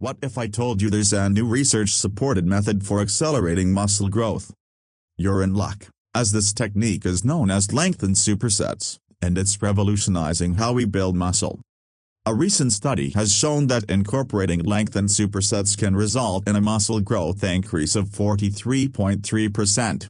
What if I told you there's a new research-supported method for accelerating muscle growth? You're in luck, as this technique is known as lengthened supersets, and it's revolutionizing how we build muscle. A recent study has shown that incorporating lengthened supersets can result in a muscle growth increase of 43.3%.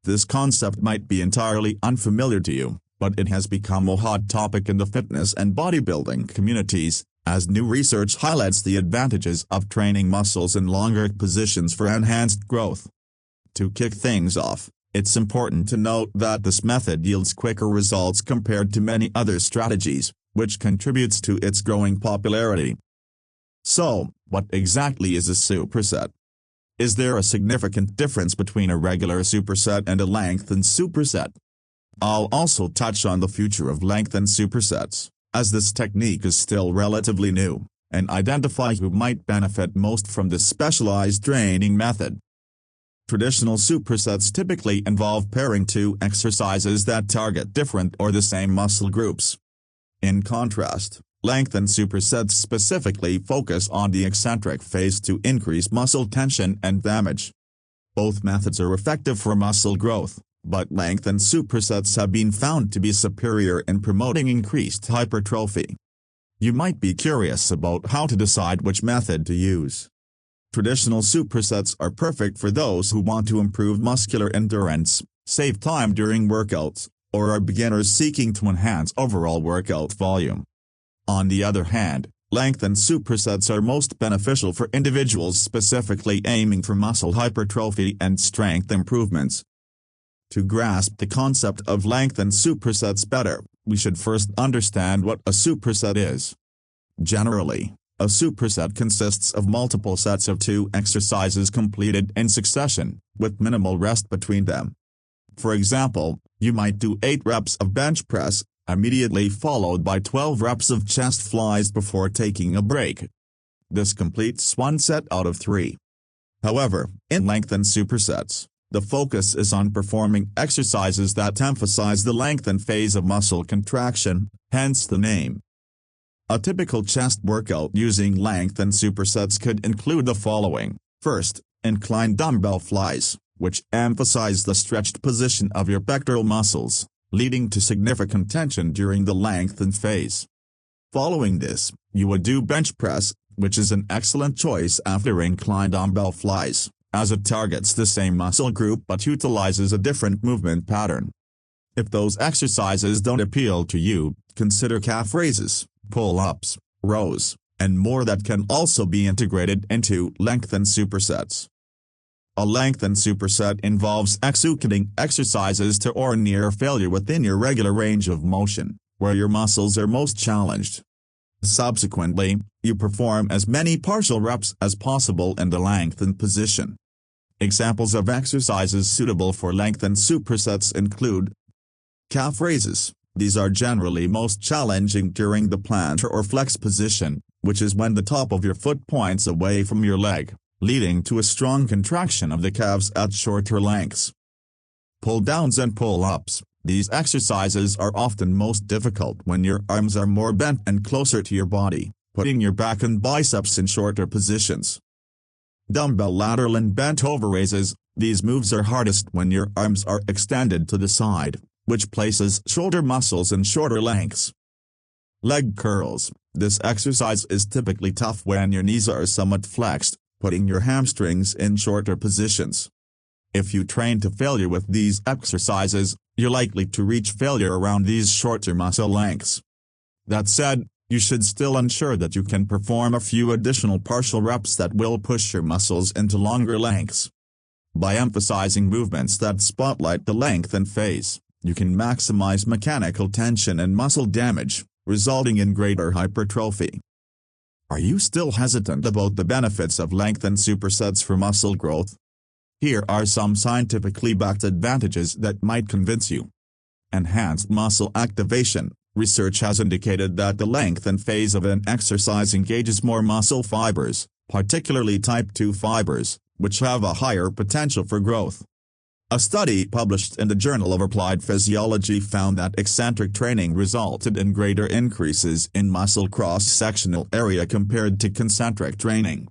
This concept might be entirely unfamiliar to you, but it has become a hot topic in the fitness and bodybuilding communities, as new research highlights the advantages of training muscles in longer positions for enhanced growth. To kick things off, it's important to note that this method yields quicker results compared to many other strategies, which contributes to its growing popularity. So, what exactly is a superset? Is there a significant difference between a regular superset and a lengthened superset? I'll also touch on the future of lengthened supersets, as this technique is still relatively new, and identify who might benefit most from this specialized training method. Traditional supersets typically involve pairing two exercises that target different or the same muscle groups. In contrast, lengthened supersets specifically focus on the eccentric phase to increase muscle tension and damage. Both methods are effective for muscle growth, but lengthened supersets have been found to be superior in promoting increased hypertrophy. You might be curious about how to decide which method to use. Traditional supersets are perfect for those who want to improve muscular endurance, save time during workouts, or are beginners seeking to enhance overall workout volume. On the other hand, lengthened supersets are most beneficial for individuals specifically aiming for muscle hypertrophy and strength improvements. To grasp the concept of lengthened supersets better, we should first understand what a superset is. Generally, a superset consists of multiple sets of two exercises completed in succession, with minimal rest between them. For example, you might do 8 reps of bench press, immediately followed by 12 reps of chest flies before taking a break. This completes one set out of 3. However, in lengthened supersets, the focus is on performing exercises that emphasize the lengthened phase of muscle contraction, hence the name. A typical chest workout using lengthened supersets could include the following. First, inclined dumbbell flies, which emphasize the stretched position of your pectoral muscles, leading to significant tension during the lengthened phase. Following this, you would do bench press, which is an excellent choice after inclined dumbbell flies, as it targets the same muscle group but utilizes a different movement pattern. If those exercises don't appeal to you, consider calf raises, pull-ups, rows, and more that can also be integrated into lengthened supersets. A lengthened superset involves executing exercises to or near failure within your regular range of motion, where your muscles are most challenged. Subsequently, you perform as many partial reps as possible in the lengthened position. Examples of exercises suitable for lengthened supersets include calf raises. These are generally most challenging during the plantar or flex position, which is when the top of your foot points away from your leg, leading to a strong contraction of the calves at shorter lengths. Pull-downs and pull-ups. These exercises are often most difficult when your arms are more bent and closer to your body, putting your back and biceps in shorter positions. Dumbbell lateral and bent over raises. These moves are hardest when your arms are extended to the side, which places shoulder muscles in shorter lengths. Leg curls. This exercise is typically tough when your knees are somewhat flexed, putting your hamstrings in shorter positions. If you train to failure with these exercises, you're likely to reach failure around these shorter muscle lengths. That said, you should still ensure that you can perform a few additional partial reps that will push your muscles into longer lengths. By emphasizing movements that spotlight the lengthened phase, you can maximize mechanical tension and muscle damage, resulting in greater hypertrophy. Are you still hesitant about the benefits of lengthened supersets for muscle growth? Here are some scientifically backed advantages that might convince you. Enhanced muscle activation. Research has indicated that the lengthened phase of an exercise engages more muscle fibers, particularly type 2 fibers, which have a higher potential for growth. A study published in the Journal of Applied Physiology found that eccentric training resulted in greater increases in muscle cross-sectional area compared to concentric training.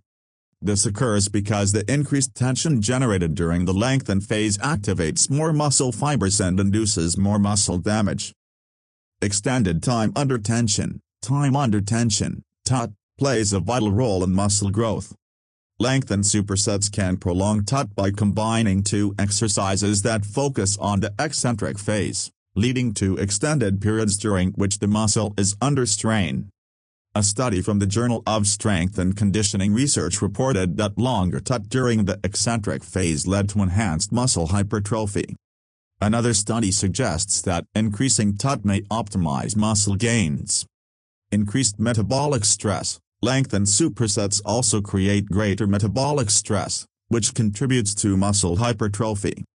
This occurs because the increased tension generated during the lengthen phase activates more muscle fibers and induces more muscle damage. Extended time under tension, TUT, plays a vital role in muscle growth. Lengthen supersets can prolong TUT by combining two exercises that focus on the eccentric phase, leading to extended periods during which the muscle is under strain. A study from the Journal of Strength and Conditioning Research reported that longer TUT during the eccentric phase led to enhanced muscle hypertrophy. Another study suggests that increasing TUT may optimize muscle gains. Increased metabolic stress. Lengthened supersets also create greater metabolic stress, which contributes to muscle hypertrophy.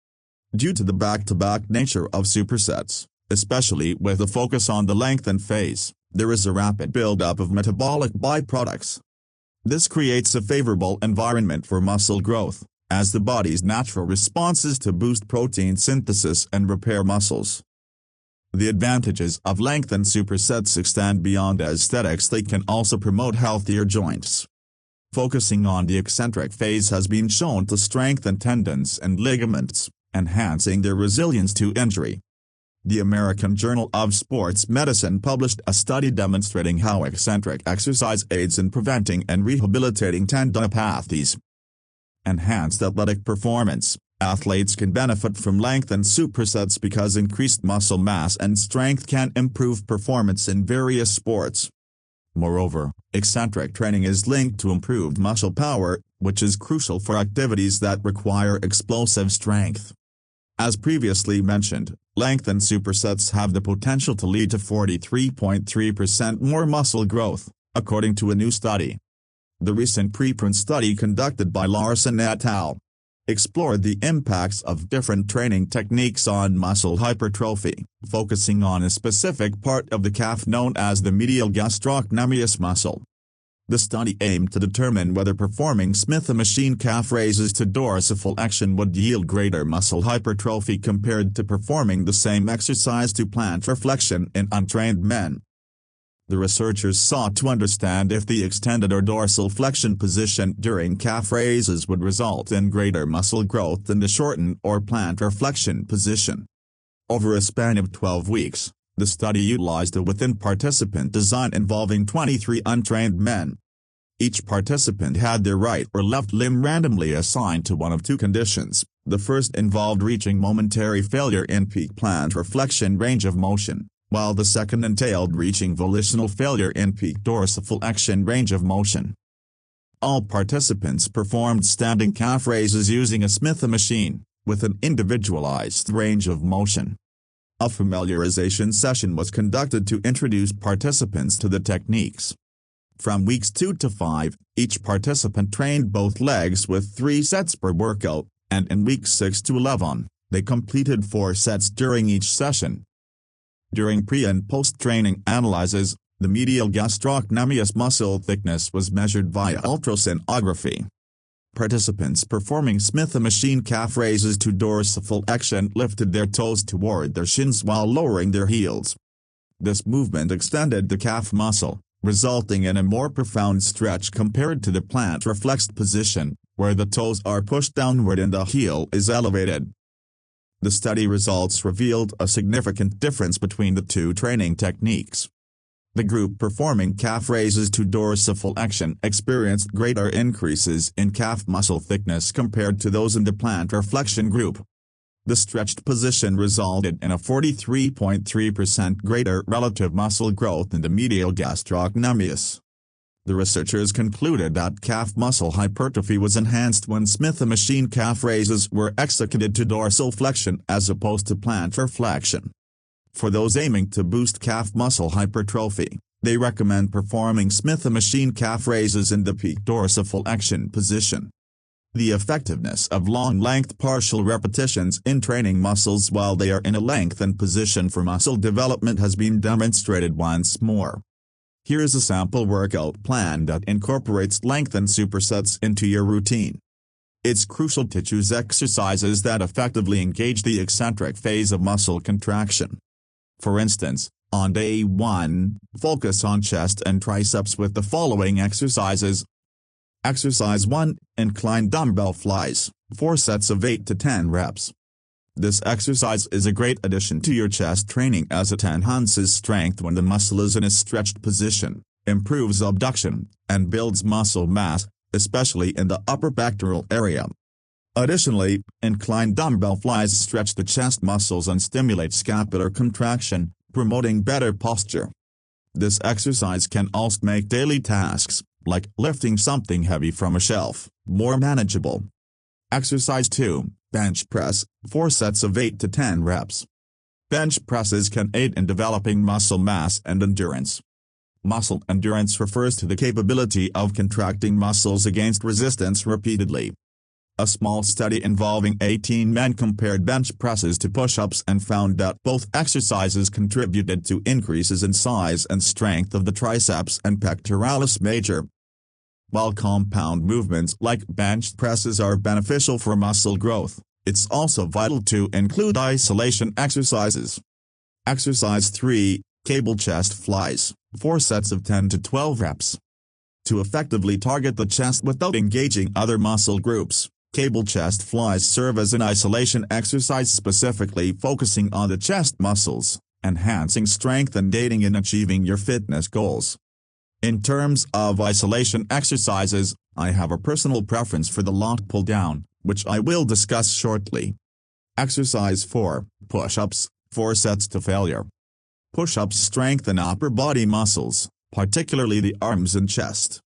Due to the back-to-back nature of supersets, especially with a focus on the lengthened phase, there is a rapid buildup of metabolic byproducts. This creates a favorable environment for muscle growth, as the body's natural responses to boost protein synthesis and repair muscles. The advantages of lengthened supersets extend beyond aesthetics. They can also promote healthier joints. Focusing on the eccentric phase has been shown to strengthen tendons and ligaments, enhancing their resilience to injury. The American Journal of Sports Medicine published a study demonstrating how eccentric exercise aids in preventing and rehabilitating tendinopathies. Enhanced athletic performance. Athletes can benefit from lengthened supersets because increased muscle mass and strength can improve performance in various sports. Moreover, eccentric training is linked to improved muscle power, which is crucial for activities that require explosive strength. As previously mentioned, lengthened supersets have the potential to lead to 43.3% more muscle growth, according to a new study. The recent preprint study conducted by Larson et al. Explored the impacts of different training techniques on muscle hypertrophy, focusing on a specific part of the calf known as the medial gastrocnemius muscle. The study aimed to determine whether performing Smith machine calf raises to dorsiflexion would yield greater muscle hypertrophy compared to performing the same exercise to plantar flexion in untrained men. The researchers sought to understand if the extended or dorsal flexion position during calf raises would result in greater muscle growth than the shortened or plantar flexion position. Over a span of 12 weeks, the study utilized a within-participant design involving 23 untrained men. Each participant had their right or left limb randomly assigned to one of two conditions. The first involved reaching momentary failure in peak plantar flexion range of motion, while the second entailed reaching volitional failure in peak dorsiflexion range of motion. All participants performed standing calf raises using a Smith machine, with an individualized range of motion. A familiarization session was conducted to introduce participants to the techniques. From weeks 2 to 5, each participant trained both legs with 3 sets per workout, and in weeks 6 to 11, they completed 4 sets during each session. During pre- and post-training analyses, the medial gastrocnemius muscle thickness was measured via ultrasonography. Participants performing Smith machine calf raises to dorsiflexion lifted their toes toward their shins while lowering their heels. This movement extended the calf muscle, resulting in a more profound stretch compared to the plantar flexed position, where the toes are pushed downward and the heel is elevated. The study results revealed a significant difference between the two training techniques. The group performing calf raises to dorsiflexion experienced greater increases in calf muscle thickness compared to those in the plantar flexion group. The stretched position resulted in a 43.3% greater relative muscle growth in the medial gastrocnemius. The researchers concluded that calf muscle hypertrophy was enhanced when Smith machine calf raises were executed to dorsal flexion as opposed to plantar flexion. For those aiming to boost calf muscle hypertrophy, they recommend performing Smith machine calf raises in the peak dorsiflexion position. The effectiveness of long-length partial repetitions in training muscles while they are in a lengthened position for muscle development has been demonstrated once more. Here is a sample workout plan that incorporates lengthened supersets into your routine. It's crucial to choose exercises that effectively engage the eccentric phase of muscle contraction. For instance, on day 1, focus on chest and triceps with the following exercises. Exercise 1, Incline dumbbell flies, 4 sets of 8 to 10 reps. This exercise is a great addition to your chest training as it enhances strength when the muscle is in a stretched position, improves abduction, and builds muscle mass, especially in the upper pectoral area. Additionally, incline dumbbell flies stretch the chest muscles and stimulate scapular contraction, promoting better posture. This exercise can also make daily tasks, like lifting something heavy from a shelf, more manageable. Exercise 2, bench press, 4 sets of 8 to 10 reps. Bench presses can aid in developing muscle mass and endurance. Muscle endurance refers to the capability of contracting muscles against resistance repeatedly. A small study involving 18 men compared bench presses to push-ups and found that both exercises contributed to increases in size and strength of the triceps and pectoralis major. While compound movements like bench presses are beneficial for muscle growth, it's also vital to include isolation exercises. Exercise 3, cable chest flies, 4 sets of 10 to 12 reps. To effectively target the chest without engaging other muscle groups, cable chest flies serve as an isolation exercise specifically focusing on the chest muscles, enhancing strength and aiding in achieving your fitness goals. In terms of isolation exercises, I have a personal preference for the lat pull down, which I will discuss shortly. Exercise 4, push-ups, 4 sets to failure. Push-ups strengthen upper body muscles, particularly the arms and chest.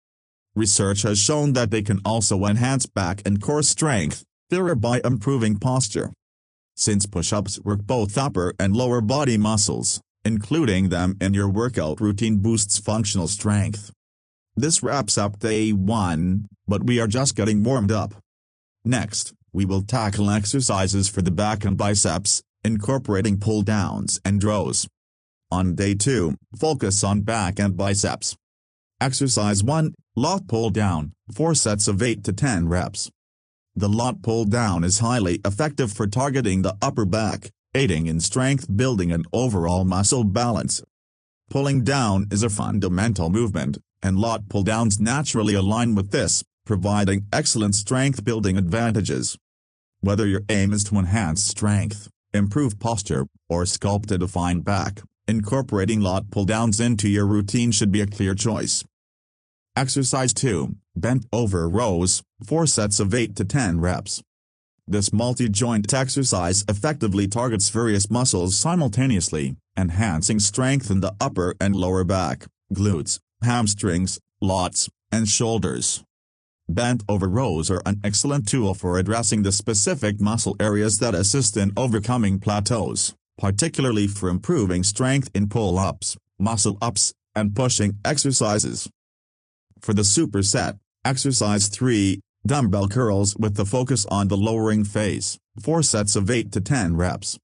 Research has shown that they can also enhance back and core strength, thereby improving posture. Since push-ups work both upper and lower body muscles, including them in your workout routine boosts functional strength. This wraps up day 1, but we are just getting warmed up. Next, we will tackle exercises for the back and biceps, incorporating pull-downs and rows. On day 2, focus on back and biceps. Exercise 1, lat pull down, 4 sets of 8 to 10 reps. The lat pull down is highly effective for targeting the upper back, aiding in strength building and overall muscle balance. Pulling down is a fundamental movement, and lat pull downs naturally align with this, providing excellent strength building advantages. Whether your aim is to enhance strength, improve posture, or sculpt a defined back, incorporating lat pull downs into your routine should be a clear choice. Exercise 2, bent over rows, 4 sets of 8 to 10 reps. This multi-joint exercise effectively targets various muscles simultaneously, enhancing strength in the upper and lower back, glutes, hamstrings, lats, and shoulders. Bent over rows are an excellent tool for addressing the specific muscle areas that assist in overcoming plateaus, particularly for improving strength in pull-ups, muscle-ups, and pushing exercises. For the superset, exercise 3, dumbbell curls with the focus on the lowering phase, 4 sets of 8 to 10 reps.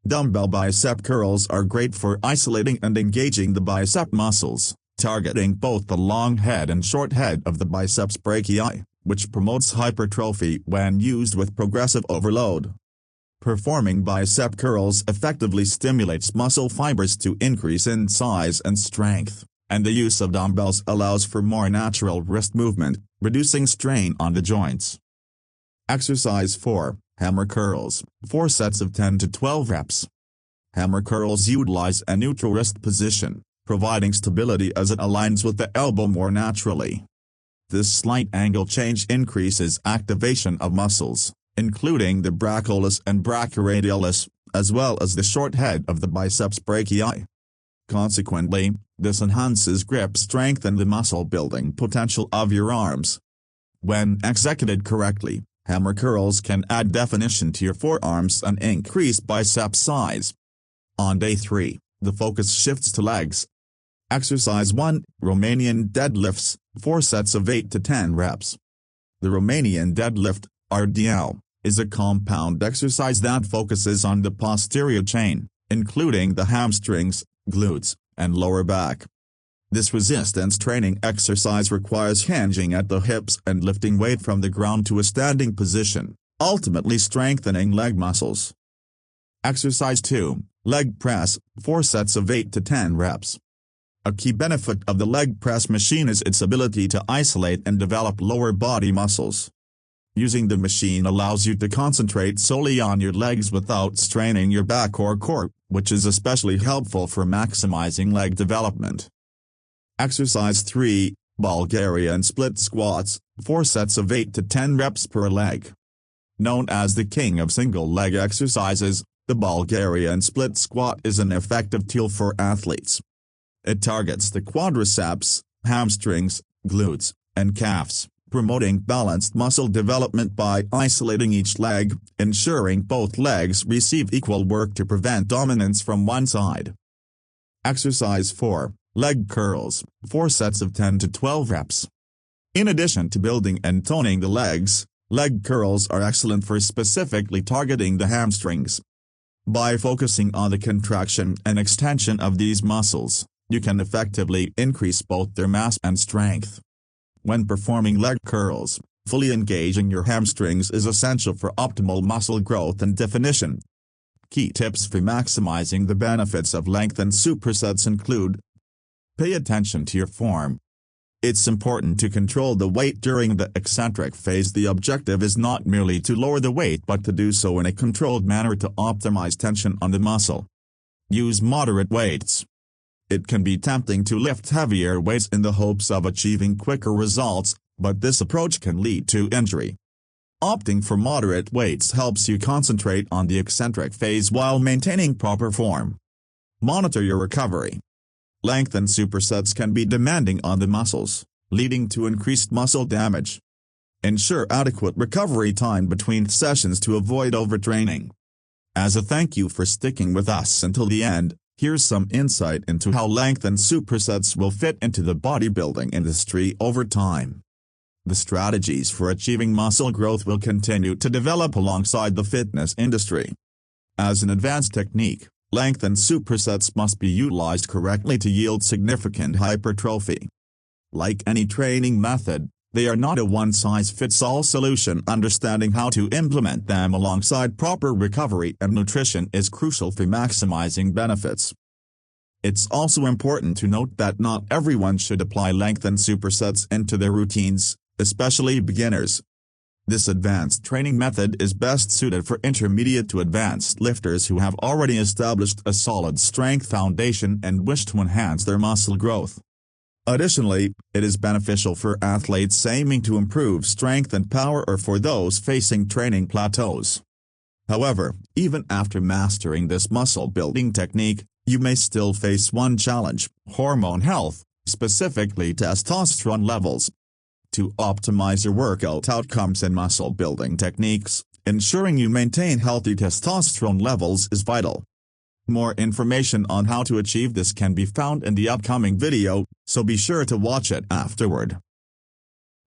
Dumbbell bicep curls are great for isolating and engaging the bicep muscles, targeting both the long head and short head of the biceps brachii, which promotes hypertrophy when used with progressive overload. Performing bicep curls effectively stimulates muscle fibers to increase in size and strength, and the use of dumbbells allows for more natural wrist movement, reducing strain on the joints. Exercise 4, hammer curls, 4 sets of 10 to 12 reps. Hammer curls utilize a neutral wrist position, providing stability as it aligns with the elbow more naturally. This slight angle change increases activation of muscles, including the brachialis and brachyradialis, as well as the short head of the biceps brachii. Consequently, this enhances grip strength and the muscle building potential of your arms. When executed correctly, hammer curls can add definition to your forearms and increase bicep size. On day 3, the focus shifts to legs. Exercise 1, Romanian deadlifts, 4 sets of 8 to 10 reps. The Romanian deadlift, RDL, is a compound exercise that focuses on the posterior chain, including the hamstrings, glutes, and lower back. This resistance training exercise requires hinging at the hips and lifting weight from the ground to a standing position, ultimately strengthening leg muscles. Exercise 2, Leg Press, 4 sets of 8 to 10 reps. A key benefit of the leg press machine is its ability to isolate and develop lower body muscles. Using the machine allows you to concentrate solely on your legs without straining your back or core, which is especially helpful for maximizing leg development. Exercise 3, Bulgarian Split Squats, 4 sets of 8 to 10 reps per leg. Known as the king of single-leg exercises, the Bulgarian Split Squat is an effective tool for athletes. It targets the quadriceps, hamstrings, glutes, and calves, promoting balanced muscle development by isolating each leg, ensuring both legs receive equal work to prevent dominance from one side. Exercise 4, Leg Curls, 4 sets of 10 to 12 reps. In addition to building and toning the legs, leg curls are excellent for specifically targeting the hamstrings. By focusing on the contraction and extension of these muscles, you can effectively increase both their mass and strength. When performing leg curls, fully engaging your hamstrings is essential for optimal muscle growth and definition. Key tips for maximizing the benefits of lengthened supersets include: pay attention to your form. It's important to control the weight during the eccentric phase. The objective is not merely to lower the weight but to do so in a controlled manner to optimize tension on the muscle. Use moderate weights. It can be tempting to lift heavier weights in the hopes of achieving quicker results, but this approach can lead to injury. Opting for moderate weights helps you concentrate on the eccentric phase while maintaining proper form. Monitor your recovery. Lengthened supersets can be demanding on the muscles, leading to increased muscle damage. Ensure adequate recovery time between sessions to avoid overtraining. As a thank you for sticking with us until the end, here's some insight into how lengthened supersets will fit into the bodybuilding industry over time. The strategies for achieving muscle growth will continue to develop alongside the fitness industry. As an advanced technique, lengthened supersets must be utilized correctly to yield significant hypertrophy. Like any training method, they are not a one-size-fits-all solution. Understanding how to implement them alongside proper recovery and nutrition is crucial for maximizing benefits. It's also important to note that not everyone should apply lengthened supersets into their routines, especially beginners. This advanced training method is best suited for intermediate to advanced lifters who have already established a solid strength foundation and wish to enhance their muscle growth. Additionally, it is beneficial for athletes aiming to improve strength and power or for those facing training plateaus. However, even after mastering this muscle-building technique, you may still face one challenge: hormone health, specifically testosterone levels. To optimize your workout outcomes and muscle-building techniques, ensuring you maintain healthy testosterone levels is vital. More information on how to achieve this can be found in the upcoming video, so be sure to watch it afterward.